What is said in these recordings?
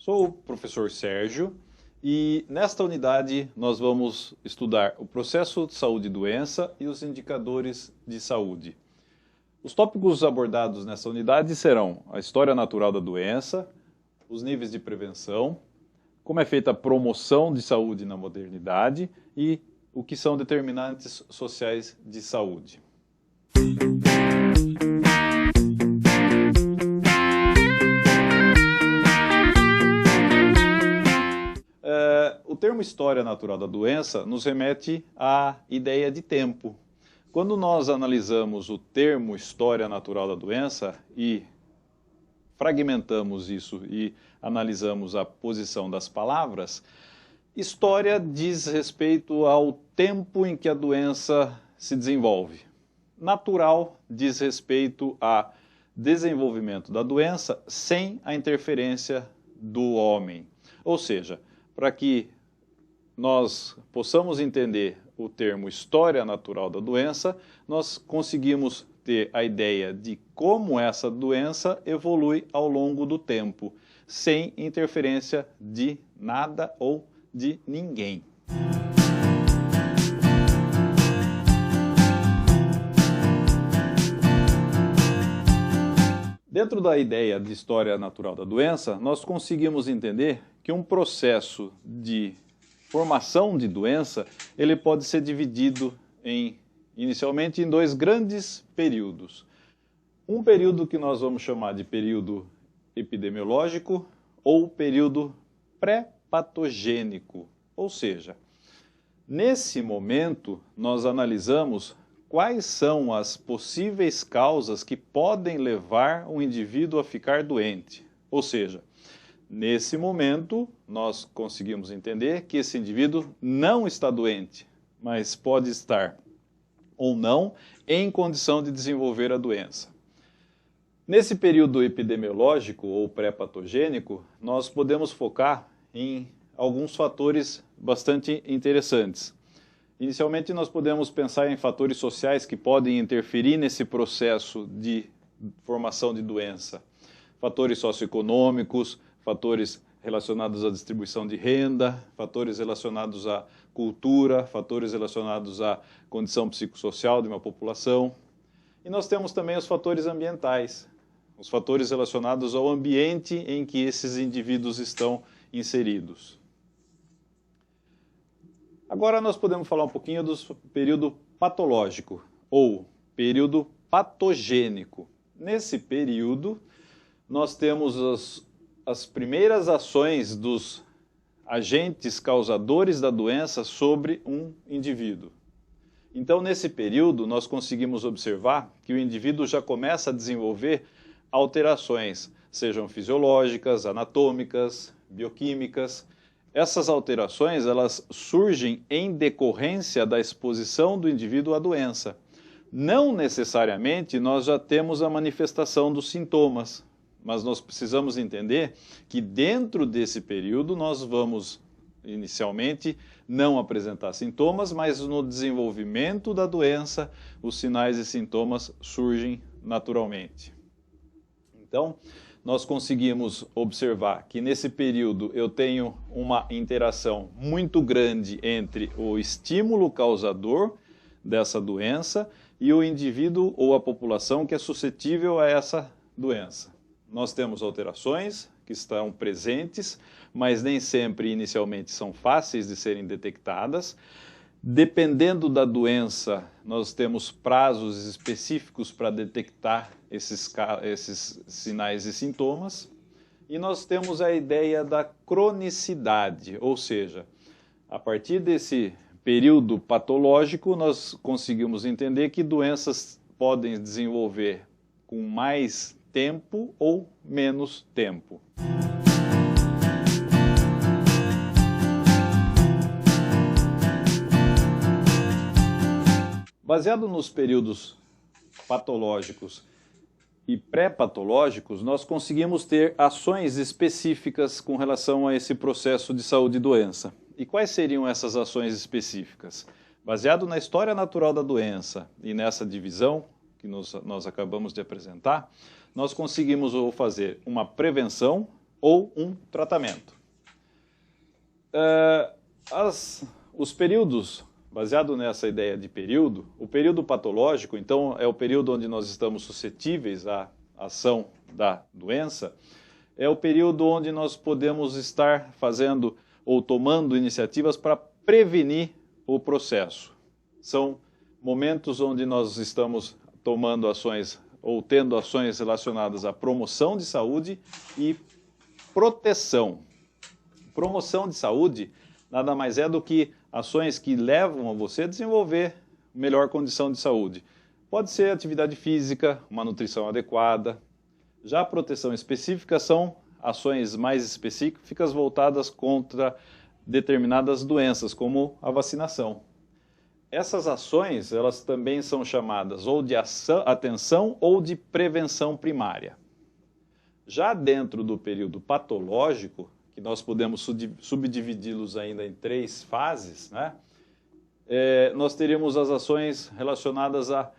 Sou o professor Sérgio e nesta unidade nós vamos estudar o processo de saúde e doença e os indicadores de saúde. Os tópicos abordados nessa unidade serão a história natural da doença, os níveis de prevenção, como é feita a promoção de saúde na modernidade e o que são determinantes sociais de saúde. O termo história natural da doença nos remete à ideia de tempo. Quando nós analisamos o termo história natural da doença e fragmentamos isso e analisamos a posição das palavras, história diz respeito ao tempo em que a doença se desenvolve. Natural diz respeito ao desenvolvimento da doença sem a interferência do homem. Ou seja, para que nós possamos entender o termo história natural da doença, nós conseguimos ter a ideia de como essa doença evolui ao longo do tempo, sem interferência de nada ou de ninguém. Dentro da ideia de história natural da doença, nós conseguimos entender que um processo de formação de doença, ele pode ser dividido inicialmente em dois grandes períodos. Um período que nós vamos chamar de período epidemiológico ou período pré-patogênico. Ou seja, nesse momento nós analisamos quais são as possíveis causas que podem levar um indivíduo a ficar doente. Ou seja, nesse momento, nós conseguimos entender que esse indivíduo não está doente, mas pode estar ou não em condição de desenvolver a doença. Nesse período epidemiológico ou pré-patogênico, nós podemos focar em alguns fatores bastante interessantes. Inicialmente, nós podemos pensar em fatores sociais que podem interferir nesse processo de formação de doença. Fatores socioeconômicos, fatores relacionados à distribuição de renda, fatores relacionados à cultura, fatores relacionados à condição psicossocial de uma população. E nós temos também os fatores ambientais, os fatores relacionados ao ambiente em que esses indivíduos estão inseridos. Agora nós podemos falar um pouquinho do período patológico ou período patogênico. Nesse período, nós temos as primeiras ações dos agentes causadores da doença sobre um indivíduo. Então, nesse período, nós conseguimos observar que o indivíduo já começa a desenvolver alterações, sejam fisiológicas, anatômicas, bioquímicas. Essas alterações, elas surgem em decorrência da exposição do indivíduo à doença. Não necessariamente nós já temos a manifestação dos sintomas, mas nós precisamos entender que dentro desse período nós vamos, inicialmente, não apresentar sintomas, mas no desenvolvimento da doença, os sinais e sintomas surgem naturalmente. Então, nós conseguimos observar que nesse período eu tenho uma interação muito grande entre o estímulo causador dessa doença e o indivíduo ou a população que é suscetível a essa doença. Nós temos alterações que estão presentes, mas nem sempre inicialmente são fáceis de serem detectadas. Dependendo da doença, nós temos prazos específicos para detectar esses sinais e sintomas. E nós temos a ideia da cronicidade, ou seja, a partir desse período patológico, nós conseguimos entender que doenças podem desenvolver com mais tempo ou menos tempo. Baseado nos períodos patológicos e pré-patológicos, nós conseguimos ter ações específicas com relação a esse processo de saúde e doença. E quais seriam essas ações específicas? Baseado na história natural da doença e nessa divisão que nós acabamos de apresentar, nós conseguimos fazer uma prevenção ou um tratamento. Os períodos, baseado nessa ideia de período, o período patológico, então, é o período onde nós estamos suscetíveis à ação da doença, é o período onde nós podemos estar fazendo ou tomando iniciativas para prevenir o processo. São momentos onde nós estamos tomando ações ou tendo ações relacionadas à promoção de saúde e proteção. Promoção de saúde nada mais é do que ações que levam a você a desenvolver melhor condição de saúde. Pode ser atividade física, uma nutrição adequada. Já a proteção específica são ações mais específicas voltadas contra determinadas doenças, como a vacinação. Essas ações, elas também são chamadas ou de atenção ou de prevenção primária. Já dentro do período patológico, que nós podemos subdividi-los ainda em 3 fases, né? Nós teríamos as ações relacionadas à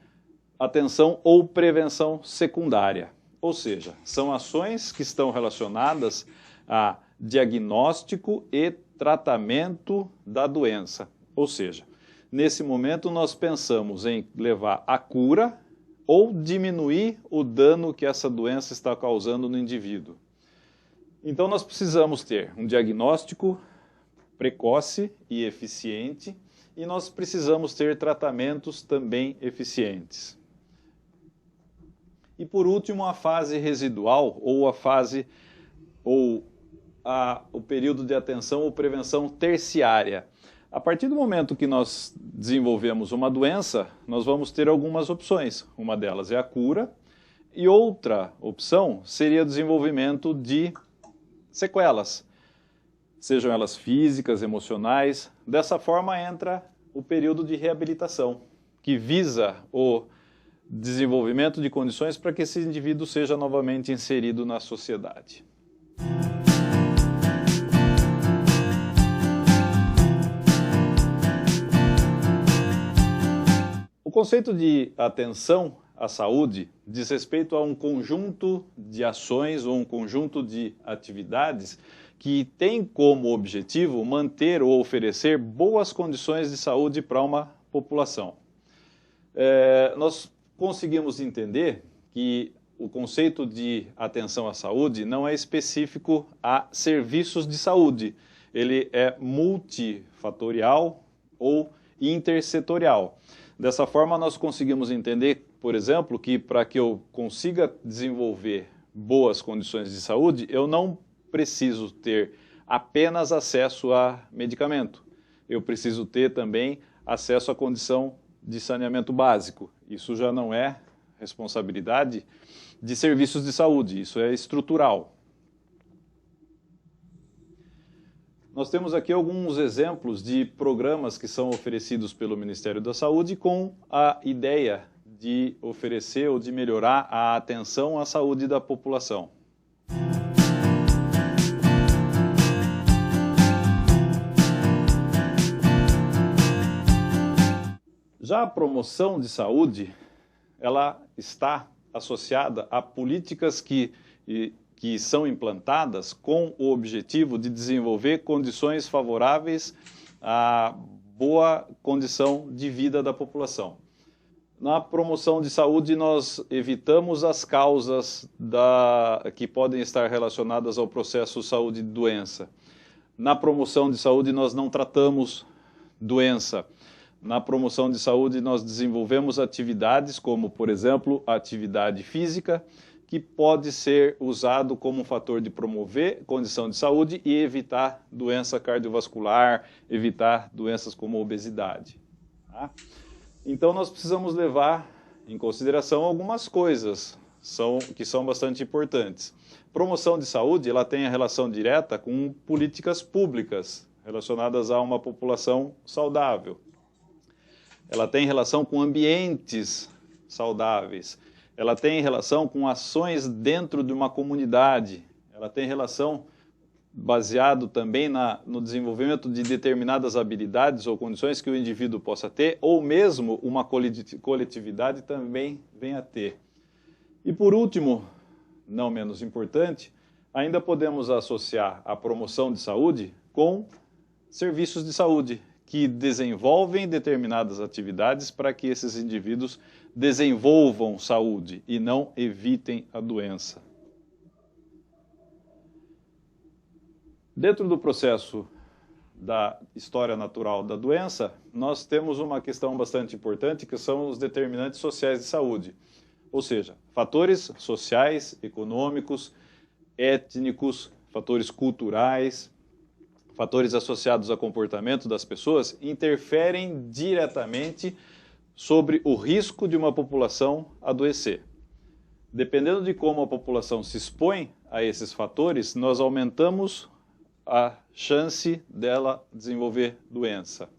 atenção ou prevenção secundária. Ou seja, são ações que estão relacionadas a diagnóstico e tratamento da doença. Ou seja, nesse momento nós pensamos em levar à cura ou diminuir o dano que essa doença está causando no indivíduo. Então nós precisamos ter um diagnóstico precoce e eficiente e nós precisamos ter tratamentos também eficientes. E por último, a fase residual ou o período de atenção ou prevenção terciária. A partir do momento que nós desenvolvemos uma doença, nós vamos ter algumas opções. Uma delas é a cura e outra opção seria o desenvolvimento de sequelas, sejam elas físicas, emocionais. Dessa forma entra o período de reabilitação, que visa o desenvolvimento de condições para que esse indivíduo seja novamente inserido na sociedade. O conceito de atenção à saúde diz respeito a um conjunto de ações ou um conjunto de atividades que tem como objetivo manter ou oferecer boas condições de saúde para uma população. Nós conseguimos entender que o conceito de atenção à saúde não é específico a serviços de saúde. Ele é multifatorial ou intersetorial. Dessa forma, nós conseguimos entender, por exemplo, que para que eu consiga desenvolver boas condições de saúde, eu não preciso ter apenas acesso a medicamento. Eu preciso ter também acesso à condição de saneamento básico. Isso já não é responsabilidade de serviços de saúde, isso é estrutural. Nós temos aqui alguns exemplos de programas que são oferecidos pelo Ministério da Saúde com a ideia de oferecer ou de melhorar a atenção à saúde da população. Já a promoção de saúde, ela está associada a políticas que são implantadas com o objetivo de desenvolver condições favoráveis à boa condição de vida da população. Na promoção de saúde, nós evitamos as causas que podem estar relacionadas ao processo saúde e doença. Na promoção de saúde, nós não tratamos doença. Na promoção de saúde, nós desenvolvemos atividades como, por exemplo, a atividade física, que pode ser usado como um fator de promover condição de saúde e evitar doença cardiovascular, evitar doenças como obesidade. Tá? Então, nós precisamos levar em consideração algumas coisas que são bastante importantes. Promoção de saúde, ela tem a relação direta com políticas públicas relacionadas a uma população saudável. Ela tem relação com ambientes saudáveis, ela tem relação com ações dentro de uma comunidade, ela tem relação baseado também no desenvolvimento de determinadas habilidades ou condições que o indivíduo possa ter, ou mesmo uma coletividade também venha a ter. E por último, não menos importante, Ainda podemos associar a promoção de saúde com serviços de saúde, que desenvolvem determinadas atividades para que esses indivíduos desenvolvam saúde e não evitem a doença. Dentro do processo da história natural da doença, nós temos uma questão bastante importante, que são os determinantes sociais de saúde. Ou seja, fatores sociais, econômicos, étnicos, fatores culturais, fatores associados ao comportamento das pessoas interferem diretamente sobre o risco de uma população adoecer. Dependendo de como a população se expõe a esses fatores, nós aumentamos a chance dela desenvolver doença.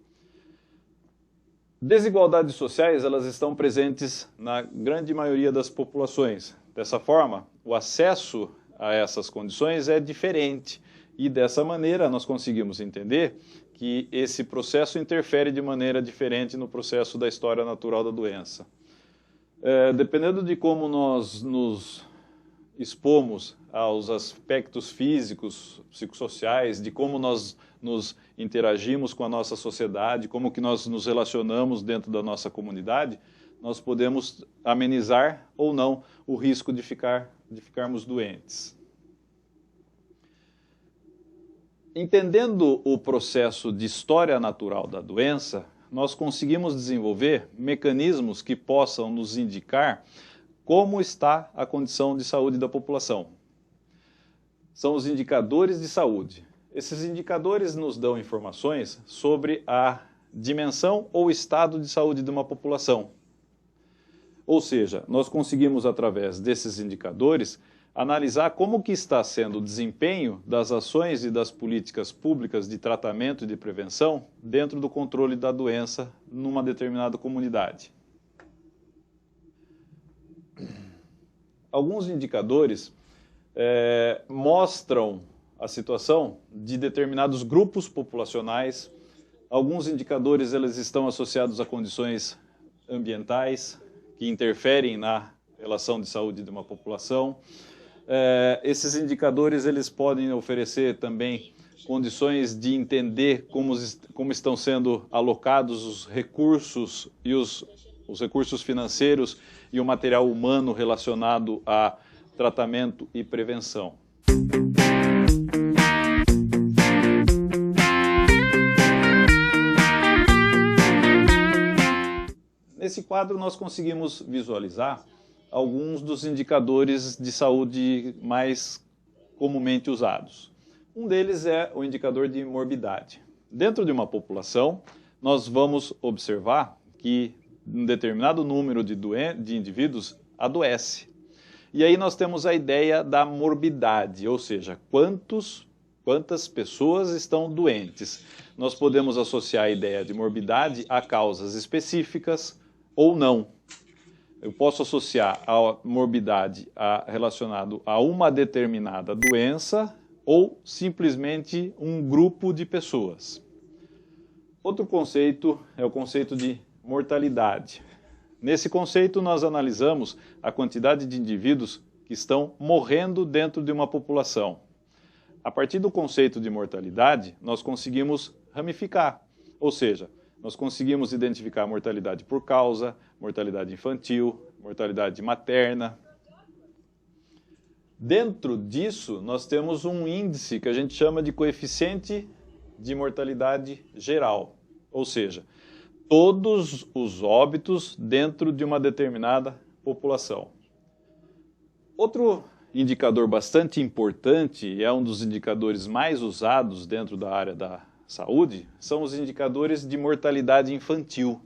Desigualdades sociais, elas estão presentes na grande maioria das populações. Dessa forma, o acesso a essas condições é diferente e dessa maneira nós conseguimos entender que esse processo interfere de maneira diferente no processo da história natural da doença. Dependendo de como nós nos expomos aos aspectos físicos, psicossociais, de como nós nos interagimos com a nossa sociedade, como que nós nos relacionamos dentro da nossa comunidade, nós podemos amenizar ou não o risco de ficarmos doentes. Entendendo o processo de história natural da doença, nós conseguimos desenvolver mecanismos que possam nos indicar como está a condição de saúde da população. São os indicadores de saúde. Esses indicadores nos dão informações sobre a dimensão ou estado de saúde de uma população. Ou seja, nós conseguimos, através desses indicadores, analisar como que está sendo o desempenho das ações e das políticas públicas de tratamento e de prevenção dentro do controle da doença numa determinada comunidade. Alguns indicadores mostram a situação de determinados grupos populacionais. Alguns indicadores eles estão associados a condições ambientais que interferem na relação de saúde de uma população. Esses indicadores eles podem oferecer também condições de entender como estão sendo alocados os recursos e os recursos financeiros e o material humano relacionado a tratamento e prevenção. Nesse quadro nós conseguimos visualizar alguns dos indicadores de saúde mais comumente usados. Um deles é o indicador de morbidade. Dentro de uma população, nós vamos observar que um determinado número de indivíduos adoece. E aí nós temos a ideia da morbidade, ou seja, quantas pessoas estão doentes. Nós podemos associar a ideia de morbidade a causas específicas ou não. Eu posso associar a morbidade relacionado a uma determinada doença ou simplesmente um grupo de pessoas. Outro conceito é o conceito de mortalidade. Nesse conceito, nós analisamos a quantidade de indivíduos que estão morrendo dentro de uma população. A partir do conceito de mortalidade, nós conseguimos ramificar, ou seja, nós conseguimos identificar a mortalidade por causa, mortalidade infantil, mortalidade materna. Dentro disso, nós temos um índice que a gente chama de coeficiente de mortalidade geral, ou seja, todos os óbitos dentro de uma determinada população. Outro indicador bastante importante, e é um dos indicadores mais usados dentro da área da saúde, são os indicadores de mortalidade infantil.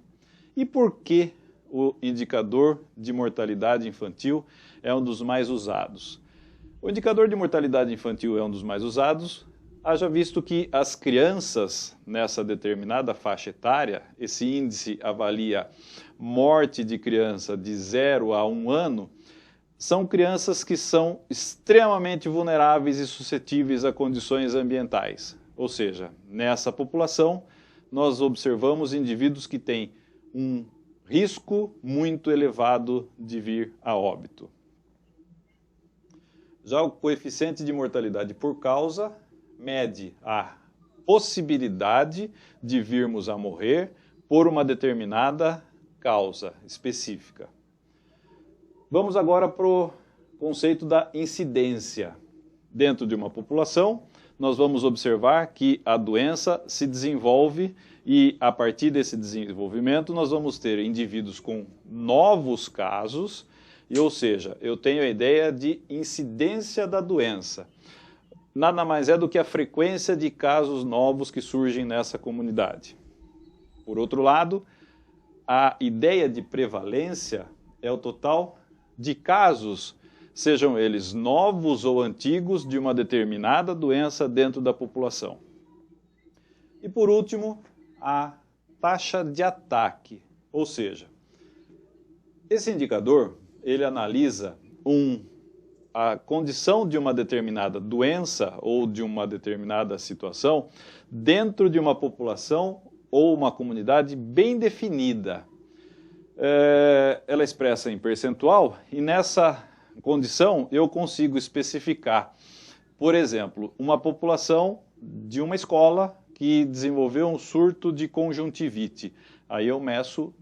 E por que o indicador de mortalidade infantil é um dos mais usados? O indicador de mortalidade infantil é um dos mais usados, haja visto que as crianças nessa determinada faixa etária, esse índice avalia morte de criança de 0 a 1 ano, são crianças que são extremamente vulneráveis e suscetíveis a condições ambientais. Ou seja, nessa população, nós observamos indivíduos que têm um risco muito elevado de vir a óbito. Já o coeficiente de mortalidade por causa mede a possibilidade de virmos a morrer por uma determinada causa específica. Vamos agora para o conceito da incidência. Dentro de uma população, nós vamos observar que a doença se desenvolve e, a partir desse desenvolvimento, nós vamos ter indivíduos com novos casos, ou seja, eu tenho a ideia de incidência da doença. Nada mais é do que a frequência de casos novos que surgem nessa comunidade. Por outro lado, a ideia de prevalência é o total de casos, sejam eles novos ou antigos, de uma determinada doença dentro da população. E por último, a taxa de ataque, ou seja, esse indicador, ele analisa a condição de uma determinada doença ou de uma determinada situação dentro de uma população ou uma comunidade bem definida. Ela é expressa em percentual e nessa condição eu consigo especificar, por exemplo, uma população de uma escola que desenvolveu um surto de conjuntivite. Aí eu meço,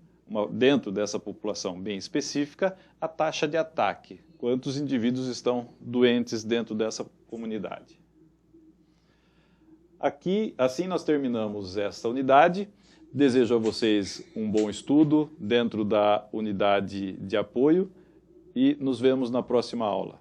dentro dessa população bem específica, a taxa de ataque. Quantos indivíduos estão doentes dentro dessa comunidade. Assim nós terminamos esta unidade. Desejo a vocês um bom estudo dentro da unidade de apoio e nos vemos na próxima aula.